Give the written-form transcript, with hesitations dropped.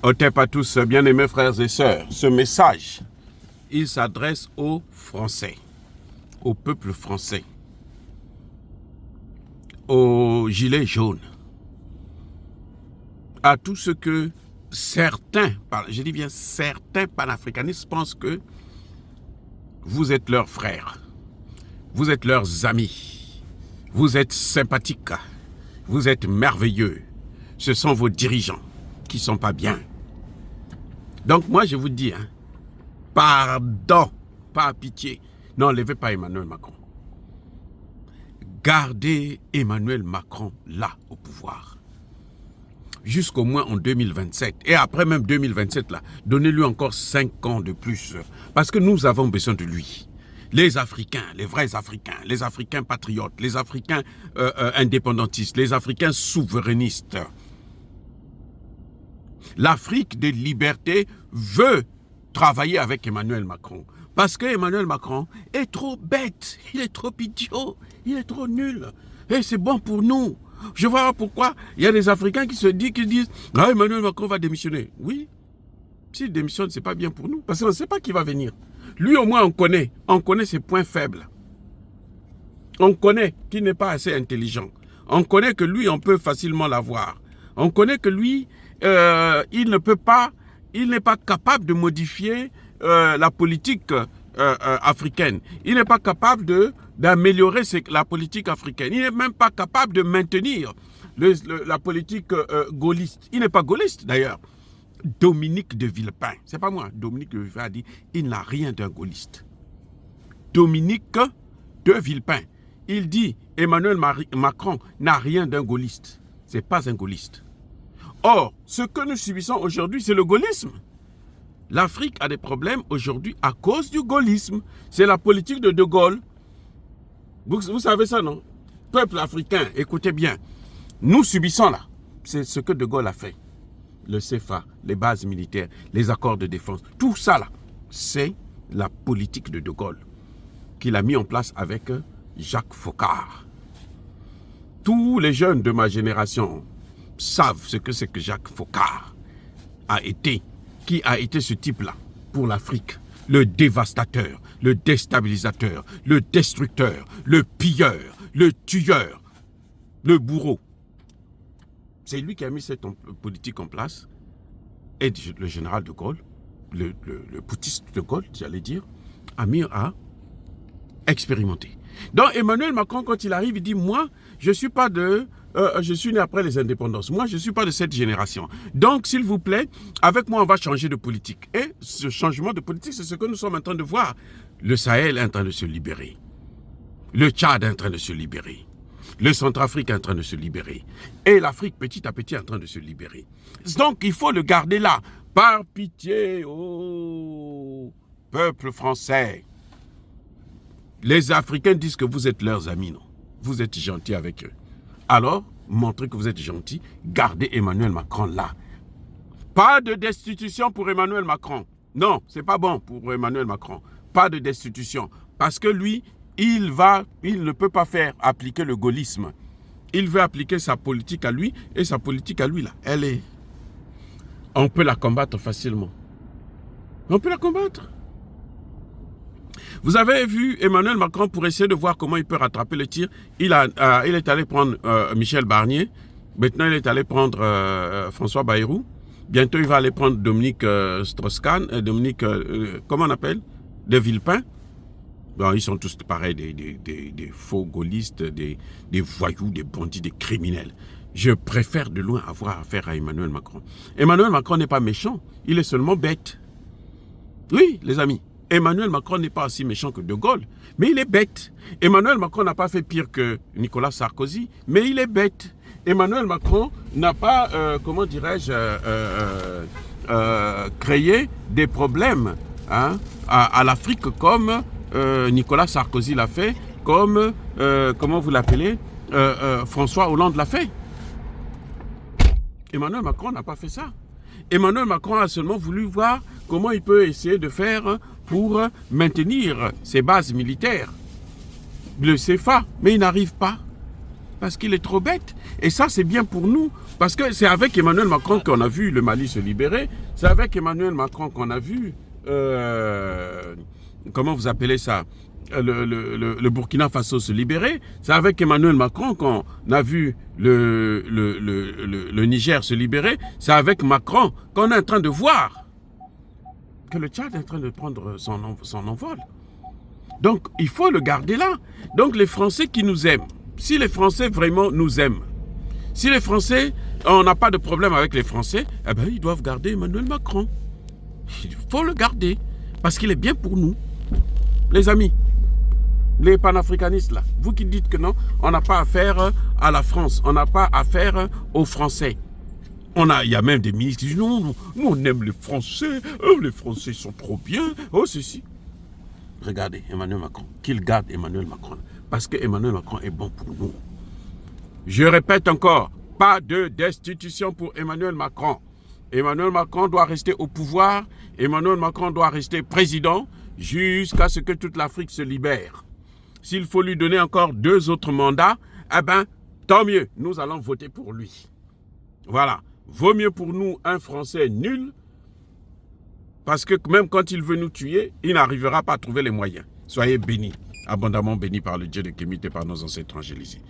Otep à tous, bien-aimés frères et sœurs. Ce message, il s'adresse aux Français, au peuple français, aux gilets jaunes, à tout ce que certains, je dis bien certains panafricanistes pensent que vous êtes leurs frères, vous êtes leurs amis, vous êtes sympathiques, vous êtes merveilleux. Ce sont vos dirigeants qui ne sont pas bien. Donc moi je vous dis, pardon, pas pitié, n'enlevez pas Emmanuel Macron. Gardez Emmanuel Macron là au pouvoir. Jusqu'au moins en 2027. Et après même 2027 là, donnez-lui encore 5 ans de plus. Parce que nous avons besoin de lui. Les Africains, les vrais Africains, les Africains patriotes, les Africains indépendantistes, les Africains souverainistes. L'Afrique des libertés veut travailler avec Emmanuel Macron. Parce que Emmanuel Macron est trop bête, il est trop idiot, il est trop nul. Et c'est bon pour nous. Je vois pourquoi il y a des Africains qui disent « Ah, Emmanuel Macron va démissionner. » Oui, s'il démissionne, ce n'est pas bien pour nous. Parce qu'on ne sait pas qui va venir. Lui, au moins, on connaît ses points faibles. On connaît qu'il n'est pas assez intelligent. On connaît que lui, on peut facilement l'avoir. On connaît que lui, il n'est pas capable de modifier la politique africaine. Il n'est pas capable d'améliorer la politique africaine. Il n'est même pas capable de maintenir la politique gaulliste. Il n'est pas gaulliste d'ailleurs. Dominique de Villepin, c'est pas moi, Dominique de Villepin a dit, il n'a rien d'un gaulliste. Dominique de Villepin, il dit, Emmanuel Macron n'a rien d'un gaulliste. C'est pas un gaulliste. Or, ce que nous subissons aujourd'hui, c'est le gaullisme. L'Afrique a des problèmes aujourd'hui à cause du gaullisme. C'est la politique de De Gaulle. Vous savez ça, non? Peuple africain, écoutez bien. Nous subissons là. C'est ce que De Gaulle a fait. Le CFA, les bases militaires, les accords de défense, tout ça là, c'est la politique de De Gaulle qu'il a mis en place avec Jacques Foccart. Tous les jeunes de ma génération savent ce que c'est que Jacques Foccart a été, qui a été ce type-là pour l'Afrique. Le dévastateur, le déstabilisateur, le destructeur, le pilleur, le tueur, le bourreau. C'est lui qui a mis cette politique en place. Et le général de Gaulle, le putschiste de Gaulle, j'allais dire, a mis à expérimenter. Donc Emmanuel Macron, quand il arrive, il dit, moi, je suis né après les indépendances. Moi, je ne suis pas de cette génération. Donc, s'il vous plaît, avec moi, on va changer de politique. Et ce changement de politique, c'est ce que nous sommes en train de voir. Le Sahel est en train de se libérer. Le Tchad est en train de se libérer. Le Centrafrique est en train de se libérer. Et l'Afrique, petit à petit, est en train de se libérer. Donc, il faut le garder là. Par pitié, oh, peuple français. Les Africains disent que vous êtes leurs amis, non? Vous êtes gentils avec eux. Alors, montrez que vous êtes gentils. Gardez Emmanuel Macron là. Pas de destitution pour Emmanuel Macron. Non, c'est pas bon pour Emmanuel Macron. Pas de destitution. Parce que lui, il ne peut pas faire appliquer le gaullisme. Il veut appliquer sa politique à lui, et sa politique à lui, là, on peut la combattre facilement. On peut la combattre. Vous avez vu Emmanuel Macron, pour essayer de voir comment il peut rattraper le tir, il est allé prendre Michel Barnier, maintenant il est allé prendre François Bayrou, bientôt il va aller prendre Dominique Strauss-Kahn, comment on appelle? De Villepin. Bon, ils sont tous pareils, des faux gaullistes, des voyous, des bandits, des criminels. Je préfère de loin avoir affaire à Emmanuel Macron. Emmanuel Macron n'est pas méchant, il est seulement bête. Oui, les amis, Emmanuel Macron n'est pas aussi méchant que De Gaulle, mais il est bête. Emmanuel Macron n'a pas fait pire que Nicolas Sarkozy, mais il est bête. Emmanuel Macron n'a pas, comment dirais-je, créé des problèmes à l'Afrique comme Nicolas Sarkozy l'a fait, comme, comment vous l'appelez, François Hollande l'a fait. Emmanuel Macron n'a pas fait ça. Emmanuel Macron a seulement voulu voir comment il peut essayer de faire pour maintenir ses bases militaires, le CFA, mais il n'arrive pas. parce qu'il est trop bête. Et ça, c'est bien pour nous, parce que c'est avec Emmanuel Macron qu'on a vu le Mali se libérer, c'est avec Emmanuel Macron qu'on a vu, comment vous appelez ça, le Burkina Faso se libérer, c'est avec Emmanuel Macron qu'on a vu le Niger se libérer, c'est avec Macron qu'on est en train de voir que le Tchad est en train de prendre son envol. Donc, il faut le garder là. Donc, les Français qui nous aiment, si les Français vraiment nous aiment, si les Français, on n'a pas de problème avec les Français, eh ben, ils doivent garder Emmanuel Macron. Il faut le garder, parce qu'il est bien pour nous. Les amis, les panafricanistes là, vous qui dites que non, on n'a pas affaire à la France, on n'a pas affaire aux Français. Il y a même des ministres qui disent non, nous on aime les Français sont trop bien, oh ceci. Regardez Emmanuel Macron, qu'il garde Emmanuel Macron, parce que Emmanuel Macron est bon pour nous. Je répète encore, pas de destitution pour Emmanuel Macron. Emmanuel Macron doit rester au pouvoir, Emmanuel Macron doit rester président jusqu'à ce que toute l'Afrique se libère. S'il faut lui donner encore 2 autres mandats, eh ben, tant mieux, nous allons voter pour lui. Voilà. Vaut mieux pour nous un Français nul, parce que même quand il veut nous tuer, il n'arrivera pas à trouver les moyens. Soyez bénis, abondamment bénis par le Dieu de Kémite et par nos ancêtres angélisés.